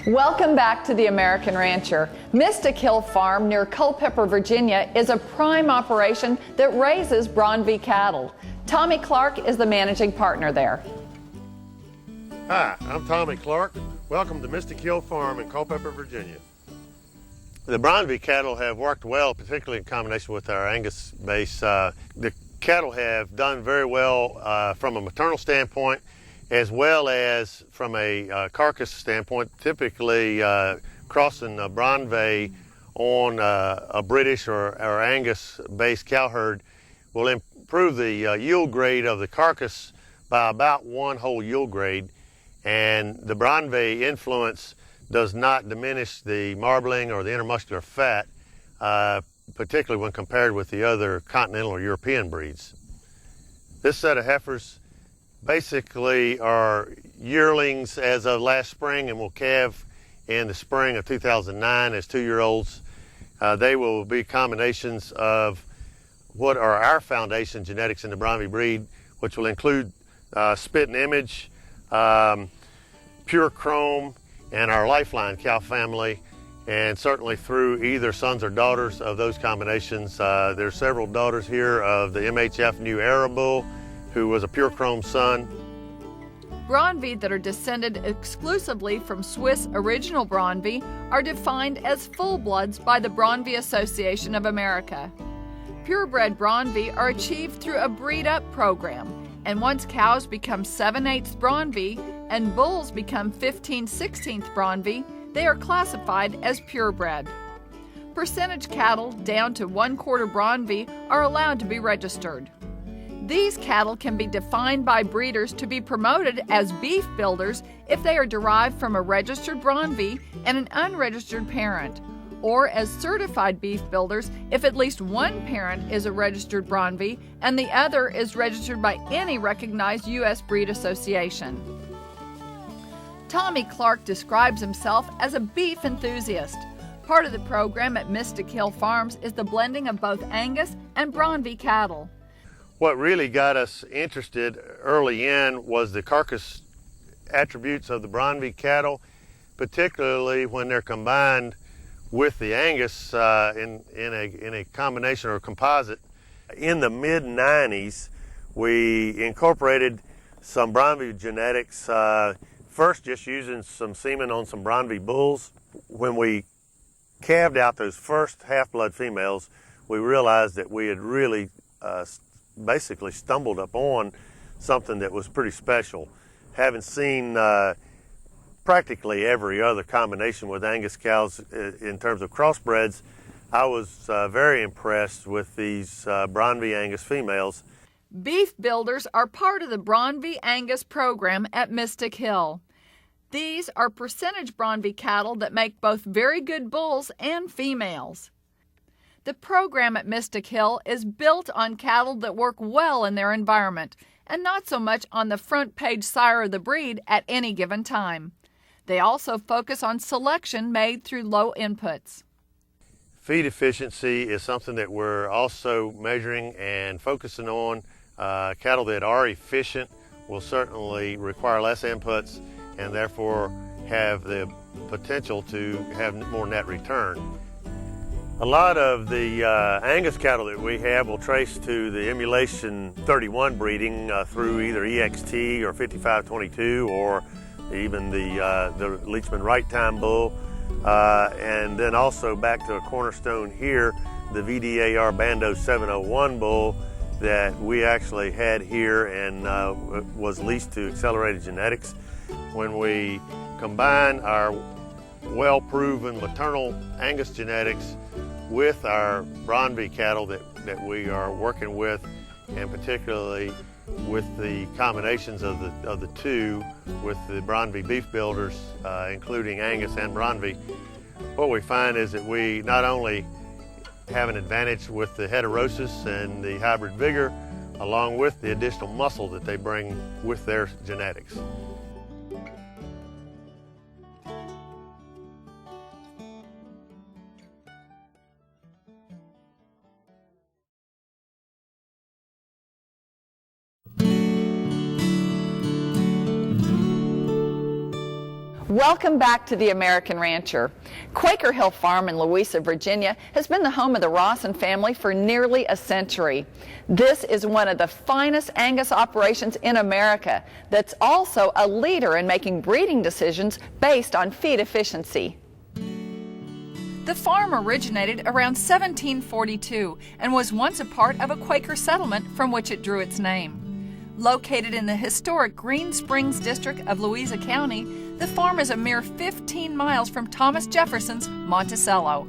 Welcome back to the American Rancher. Mystic Hill Farm near Culpeper, Virginia is a prime operation that raises Braunvieh cattle. Tommy Clark is the managing partner there. Hi, I'm Tommy Clark. Welcome to Mystic Hill Farm in Culpeper, Virginia. The Braunvieh cattle have worked well, particularly in combination with our Angus base. The cattle have done very well from a maternal standpoint, as well as from a carcass standpoint. Typically crossing a Braunvieh on a British or Angus-based cow herd will improve the yield grade of the carcass by about one whole yield grade, and the Braunvieh influence does not diminish the marbling or the intermuscular fat, particularly when compared with the other continental or European breeds. This set of heifers basically are yearlings as of last spring and will calve in the spring of 2009 as 2-year-olds. They will be combinations of what are our foundation genetics in the Braunvieh breed, which will include spit and image, pure chrome, and our lifeline cow family, and certainly through either sons or daughters of those combinations. There's several daughters here of the MHF New Era bull, who was a pure chrome son. Braunvieh that are descended exclusively from Swiss original Braunvieh are defined as full-bloods by the Braunvieh Association of America. Purebred Braunvieh are achieved through a breed-up program, and once cows become 7/8 Braunvieh and bulls become 15/16 Braunvieh, they are classified as purebred. Percentage cattle down to 1/4 Braunvieh are allowed to be registered. These cattle can be defined by breeders to be promoted as beef builders if they are derived from a registered Braunvieh and an unregistered parent, or as certified beef builders if at least one parent is a registered Braunvieh and the other is registered by any recognized U.S. breed association. Tommy Clark describes himself as a beef enthusiast. Part of the program at Mystic Hill Farms is the blending of both Angus and Braunvieh cattle. What really got us interested early in was the carcass attributes of the Braunvieh cattle, particularly when they're combined with the Angus in a combination or a composite. In the mid-90s, we incorporated some Braunvieh genetics, first just using some semen on some Braunvieh bulls. When we calved out those first half-blood females, we realized that we had really basically stumbled upon something that was pretty special. Having seen practically every other combination with Angus cows in terms of crossbreds, I was very impressed with these Braunvieh Angus females. Beef builders are part of the Braunvieh Angus program at Mystic Hill. These are percentage Braunvieh cattle that make both very good bulls and females. The program at Mystic Hill is built on cattle that work well in their environment and not so much on the front page sire of the breed at any given time. They also focus on selection made through low inputs. Feed efficiency is something that we're also measuring and focusing on. Cattle that are efficient will certainly require less inputs and therefore have the potential to have more net return. A lot of the Angus cattle that we have will trace to the emulation 31 breeding through either EXT or 5522 or even the Leachman right time bull, and then also back to a cornerstone here, the VDAR Bando 701 bull that we actually had here and was leased to Accelerated Genetics. When we combine our well-proven maternal Angus genetics with our Braunvieh cattle that we are working with, and particularly with the combinations of the two with the Braunvieh beef builders, including Angus and Braunvieh, what we find is that we not only have an advantage with the heterosis and the hybrid vigor, along with the additional muscle that they bring with their genetics. Welcome back to the American Rancher. Quaker Hill Farm in Louisa, Virginia has been the home of the Rawson family for nearly a century. This is one of the finest Angus operations in America that's also a leader in making breeding decisions based on feed efficiency. The farm originated around 1742 and was once a part of a Quaker settlement from which it drew its name. Located in the historic Green Springs district of Louisa County, the farm is a mere 15 miles from Thomas Jefferson's Monticello.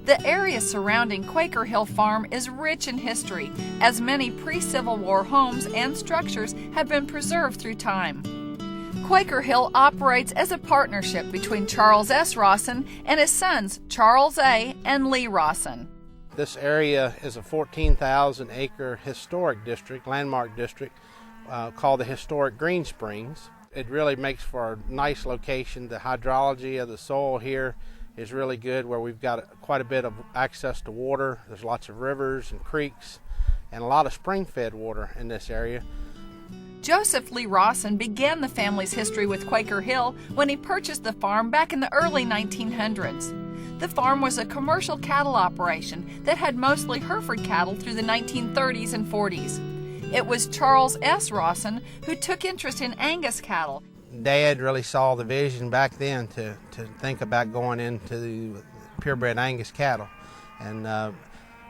The area surrounding Quaker Hill Farm is rich in history, as many pre-Civil War homes and structures have been preserved through time. Quaker Hill operates as a partnership between Charles S. Rawson and his sons Charles A. and Lee Rawson. This area is a 14,000-acre historic district, landmark district, called the historic Green Springs. It really makes for a nice location. The hydrology of the soil here is really good, where we've got quite a bit of access to water. There's lots of rivers and creeks and a lot of spring-fed water in this area. Joseph Lee Rawson began the family's history with Quaker Hill when he purchased the farm back in the early 1900s. The farm was a commercial cattle operation that had mostly Hereford cattle through the 1930s and 40s. It was Charles S. Rawson who took interest in Angus cattle. Dad really saw the vision back then to think about going into the purebred Angus cattle. And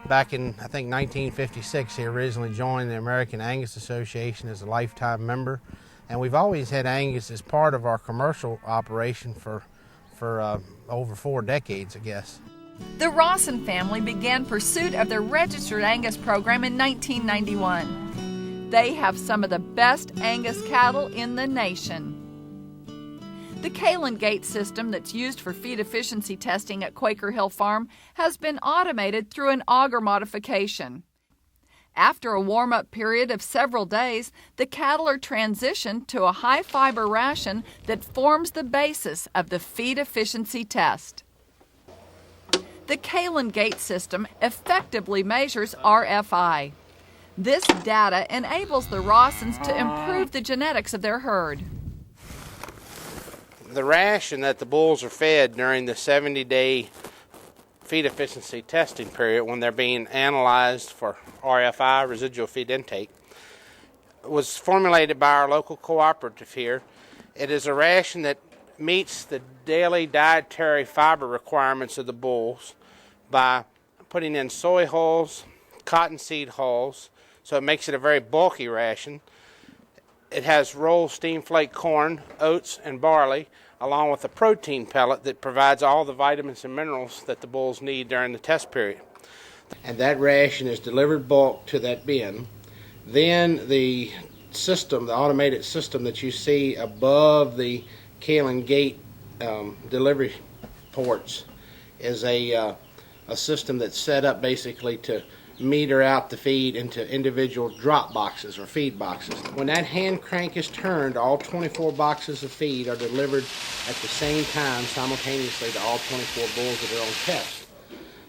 back in, I think, 1956, he originally joined the American Angus Association as a lifetime member. And we've always had Angus as part of our commercial operation for over 4 decades, I guess. The Rawson family began pursuit of their registered Angus program in 1991. They have some of the best Angus cattle in the nation. The Kalen gate system that's used for feed efficiency testing at Quaker Hill Farm has been automated through an auger modification. After a warm-up period of several days, the cattle are transitioned to a high-fiber ration that forms the basis of the feed efficiency test. The Kalen gate system effectively measures RFI. This data enables the Rawsons to improve the genetics of their herd. The ration that the bulls are fed during the 70-day feed efficiency testing period, when they're being analyzed for RFI, residual feed intake, was formulated by our local cooperative here. It is a ration that meets the daily dietary fiber requirements of the bulls by putting in soy hulls, cottonseed hulls, so it makes it a very bulky ration. It has rolled steam flake corn, oats, and barley, along with a protein pellet that provides all the vitamins and minerals that the bulls need during the test period. And that ration is delivered bulk to that bin. Then the system, the automated system that you see above the Kalen gate delivery ports, is a system that's set up basically to meter out the feed into individual drop boxes or feed boxes. When that hand crank is turned, all 24 boxes of feed are delivered at the same time simultaneously to all 24 bulls that are on test.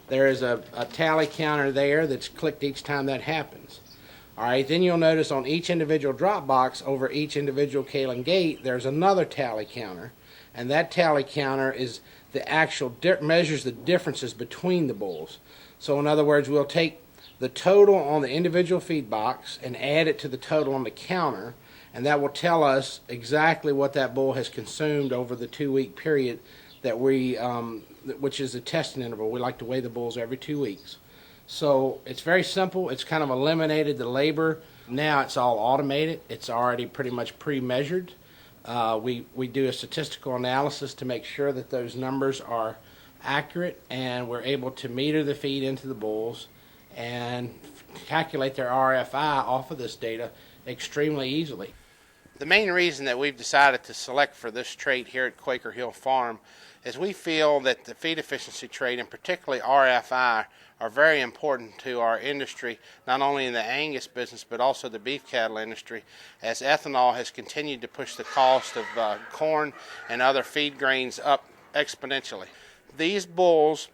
There is a tally counter there that's clicked each time that happens. All right, then you'll notice on each individual drop box over each individual Kalen gate, there's another tally counter, and that tally counter is the actual measures the differences between the bulls. So in other words, we'll take the total on the individual feed box and add it to the total on the counter, and that will tell us exactly what that bull has consumed over the 2-week period that which is a testing interval. We like to weigh the bulls every 2 weeks. So it's very simple. It's kind of eliminated the labor. Now it's all automated. It's already pretty much pre-measured. We do a statistical analysis to make sure that those numbers are accurate, and we're able to meter the feed into the bulls and calculate their RFI off of this data extremely easily. The main reason that we've decided to select for this trait here at Quaker Hill Farm is we feel that the feed efficiency trait, and particularly RFI, are very important to our industry, not only in the Angus business but also the beef cattle industry, as ethanol has continued to push the cost of corn and other feed grains up exponentially. These bulls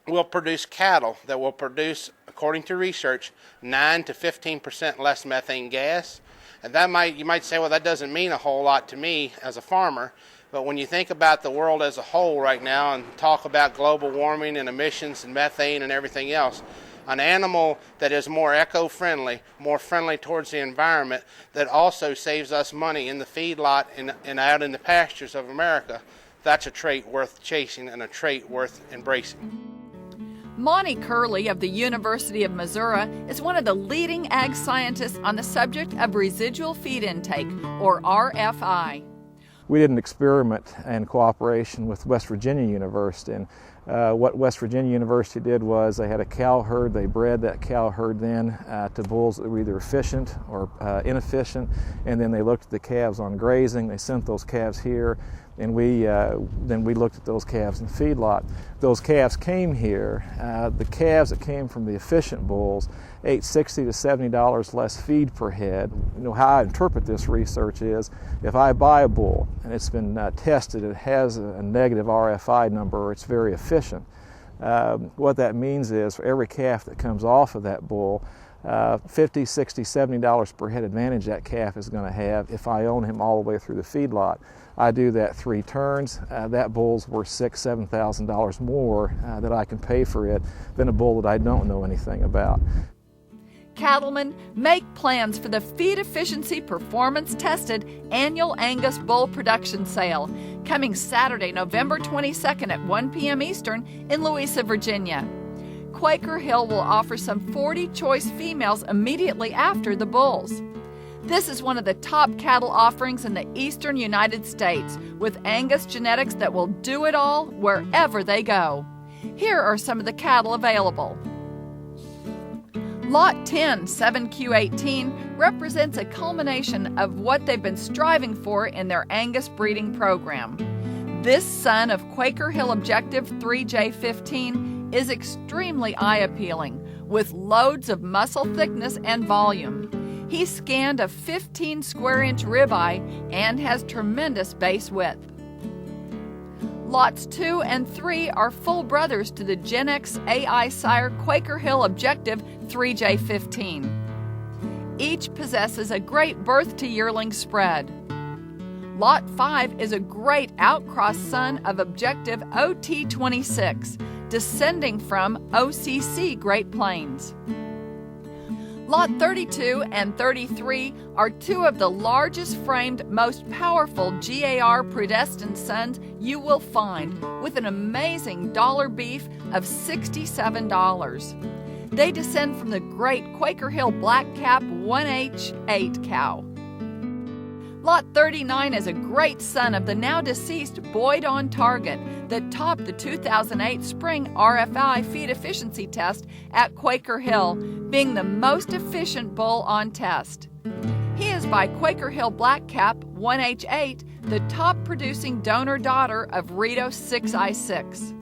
will produce cattle that will produce, according to research, 9 to 15% less methane gas. And you might say, well, that doesn't mean a whole lot to me as a farmer. But when you think about the world as a whole right now and talk about global warming and emissions and methane and everything else, an animal that is more eco-friendly, more friendly towards the environment, that also saves us money in the feedlot and out in the pastures of America, that's a trait worth chasing and a trait worth embracing. Monty Curley of the University of Missouri is one of the leading ag scientists on the subject of residual feed intake, or RFI. We did an experiment in cooperation with West Virginia University, and what West Virginia University did was they had a cow herd. They bred that cow herd then to bulls that were either efficient or inefficient, and then they looked at the calves on grazing. They sent those calves here, and then we looked at those calves in the feedlot. Those calves came here. The calves that came from the efficient bulls ate $60 to $70 less feed per head. You know, how I interpret this research is, if I buy a bull and it's been tested, it has a negative RFI number, or it's very efficient. What that means is, for every calf that comes off of that bull, $50, $60, $70 per head advantage that calf is going to have if I own him all the way through the feedlot. I do that 3 turns, that bull's worth $6,000, $7,000 more that I can pay for it than a bull that I don't know anything about. Cattlemen, make plans for the Feed Efficiency Performance Tested Annual Angus Bull Production Sale, coming Saturday, November 22nd at 1 p.m. Eastern in Louisa, Virginia. Quaker Hill will offer some 40 choice females immediately after the bulls. This is one of the top cattle offerings in the eastern United States, with Angus genetics that will do it all wherever they go. Here are some of the cattle available. Lot 10, 7Q18, represents a culmination of what they've been striving for in their Angus breeding program. This son of Quaker Hill Objective 3J15 is extremely eye-appealing, with loads of muscle thickness and volume. He scanned a 15 square inch ribeye and has tremendous base width. Lots 2 and 3 are full brothers to the Gen X AI sire Quaker Hill Objective 3J15. Each possesses a great birth to yearling spread. Lot 5 is a great outcross son of Objective OT26, descending from OCC Great Plains. Lot 32 and 33 are 2 of the largest framed, most powerful GAR predestined sons you will find, with an amazing dollar beef of $67. They descend from the great Quaker Hill Black Cap 1H8 cow. Lot 39 is a great son of the now deceased Boyd on Target that topped the 2008 spring RFI feed efficiency test at Quaker Hill, being the most efficient bull on test. He is by Quaker Hill Black Cap 1H8, the top producing donor daughter of Rito 6I6.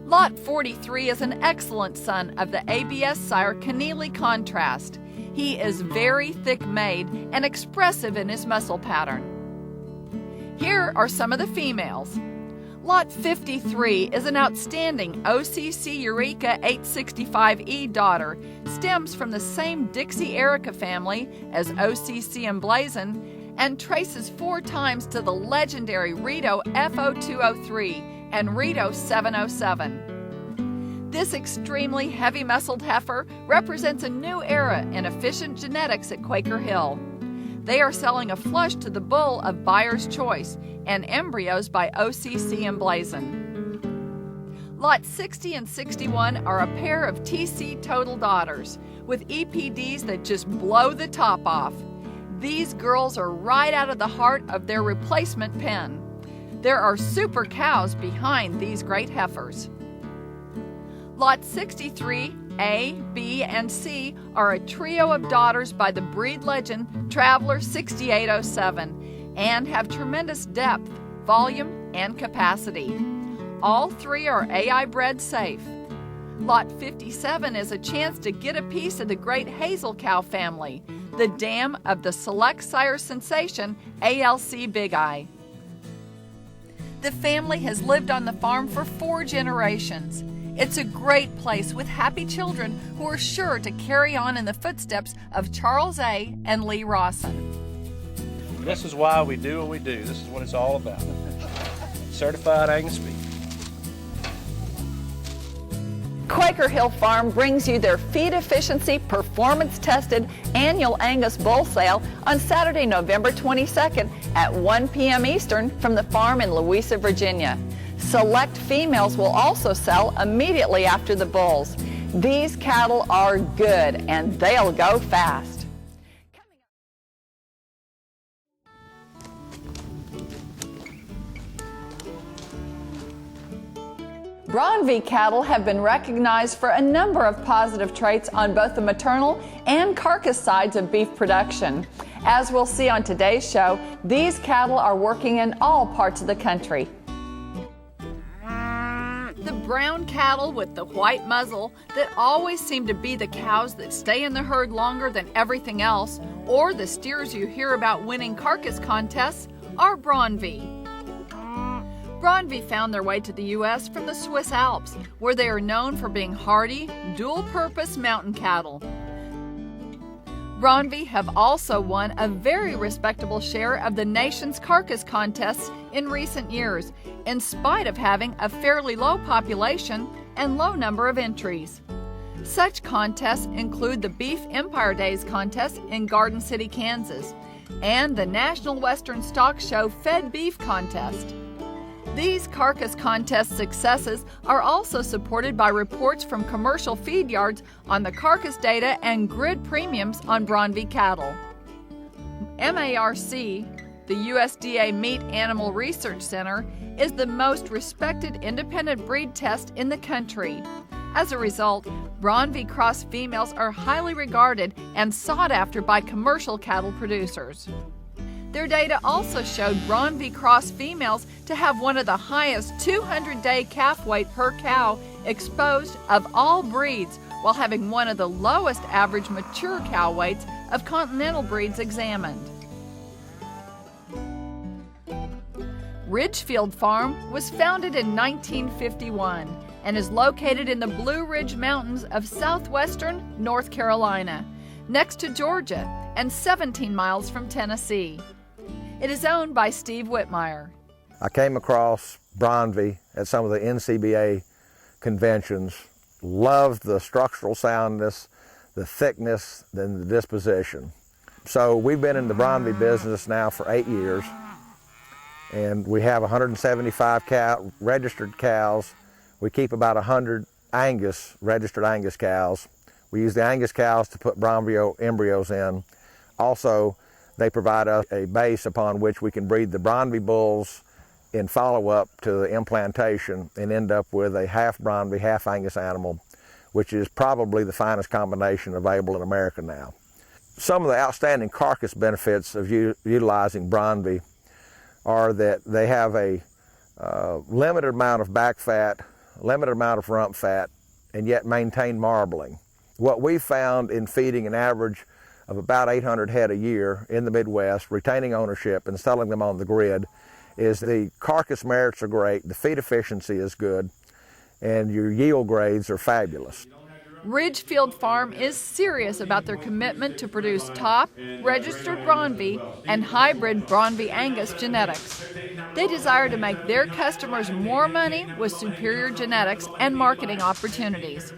Lot 43 is an excellent son of the ABS sire Keneally Contrast. He is very thick-made and expressive in his muscle pattern. Here are some of the females. Lot 53 is an outstanding OCC Eureka 865E daughter, stems from the same Dixie Erica family as OCC Emblazon, and traces 4 times to the legendary Rito FO203 and Rito 707. This extremely heavy-muscled heifer represents a new era in efficient genetics at Quaker Hill. They are selling a flush to the bull of Buyer's Choice and embryos by OCC Emblazon. Lots 60 and 61 are a pair of TC Total daughters with EPDs that just blow the top off. These girls are right out of the heart of their replacement pen. There are super cows behind these great heifers. Lot 63, A, B, and C are a trio of daughters by the breed legend Traveler 6807 and have tremendous depth, volume, and capacity. All 3 are AI bred safe. Lot 57 is a chance to get a piece of the great hazel cow family, the dam of the select sire sensation ALC Big Eye. The family has lived on the farm for 4 generations. It's a great place with happy children who are sure to carry on in the footsteps of Charles A. and Lee Rawson. This is why we do what we do. This is what it's all about. Certified Angus beef. Quaker Hill Farm brings you their feed efficiency, performance-tested annual Angus bull sale on Saturday, November 22nd at 1 p.m. Eastern from the farm in Louisa, Virginia. Select females will also sell immediately after the bulls. These cattle are good and they'll go fast. Braunvieh cattle have been recognized for a number of positive traits on both the maternal and carcass sides of beef production. As we'll see on today's show, these cattle are working in all parts of the country. The brown cattle with the white muzzle that always seem to be the cows that stay in the herd longer than everything else, or the steers you hear about winning carcass contests, are Braunvieh. Braunvieh found their way to the U.S. from the Swiss Alps, where they are known for being hardy, dual-purpose mountain cattle. Braunvieh have also won a very respectable share of the nation's carcass contests in recent years, in spite of having a fairly low population and low number of entries. Such contests include the Beef Empire Days contest in Garden City, Kansas, and the National Western Stock Show Fed Beef Contest. These carcass contest successes are also supported by reports from commercial feed yards on the carcass data and grid premiums on Braunvieh cattle. MARC, the USDA Meat Animal Research Center, is the most respected independent breed test in the country. As a result, Braunvieh cross females are highly regarded and sought after by commercial cattle producers. Their data also showed Braunvieh cross females to have one of the highest 200-day calf weight per cow exposed of all breeds, while having one of the lowest average mature cow weights of continental breeds examined. Ridgefield Farm was founded in 1951 and is located in the Blue Ridge Mountains of southwestern North Carolina, next to Georgia and 17 miles from Tennessee. It is owned by Steve Whitmire. I came across Braunvieh at some of the NCBA conventions, loved the structural soundness, the thickness, and the disposition. So we've been in the Braunvieh business now for 8 years, and we have 175 registered cows. We keep about 100 registered Angus cows. We use the Angus cows to put Braunvieh embryos in. Also, they provide us a base upon which we can breed the Braunvieh bulls in follow-up to the implantation and end up with a half Braunvieh, half Angus animal, which is probably the finest combination available in America now. Some of the outstanding carcass benefits of utilizing Braunvieh are that they have a limited amount of back fat, limited amount of rump fat, and yet maintain marbling. What we found in feeding an average of about 800 head a year in the Midwest, retaining ownership and selling them on the grid, is the carcass merits are great, the feed efficiency is good, and your yield grades are fabulous. Ridgefield Farm is serious about their commitment to produce top, registered Braunvieh and hybrid Braunvieh Angus genetics. They desire to make their customers more money with superior genetics and marketing opportunities.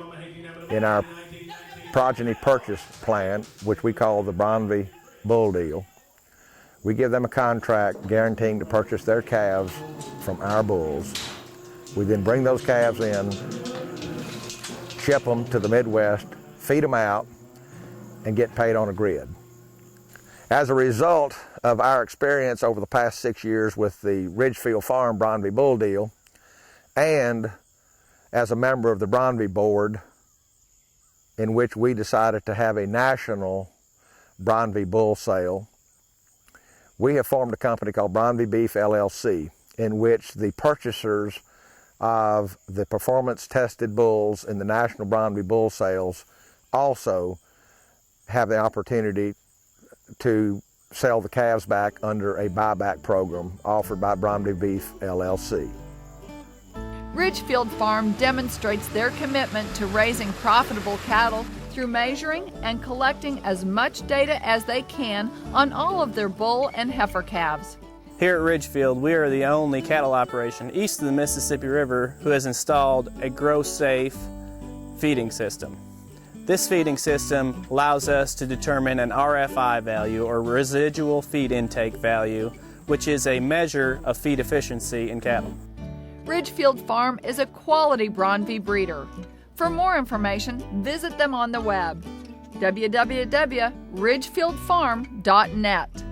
In our progeny purchase plan, which we call the Braunvieh Bull Deal, we give them a contract guaranteeing to purchase their calves from our bulls. We then bring those calves in, ship them to the Midwest, feed them out, and get paid on a grid. As a result of our experience over the past 6 years with the Ridgefield Farm Braunvieh Bull Deal, and as a member of the Braunvieh Board, in which we decided to have a national Braunvieh bull sale, we have formed a company called Braunvieh Beef LLC, in which the purchasers of the performance-tested bulls in the national Braunvieh bull sales also have the opportunity to sell the calves back under a buyback program offered by Braunvieh Beef LLC. Ridgefield Farm demonstrates their commitment to raising profitable cattle through measuring and collecting as much data as they can on all of their bull and heifer calves. Here at Ridgefield, we are the only cattle operation east of the Mississippi River who has installed a grow-safe feeding system. This feeding system allows us to determine an RFI value, or residual feed intake value, which is a measure of feed efficiency in cattle. Ridgefield Farm is a quality Braunvieh breeder. For more information, visit them on the web, www.ridgefieldfarm.net.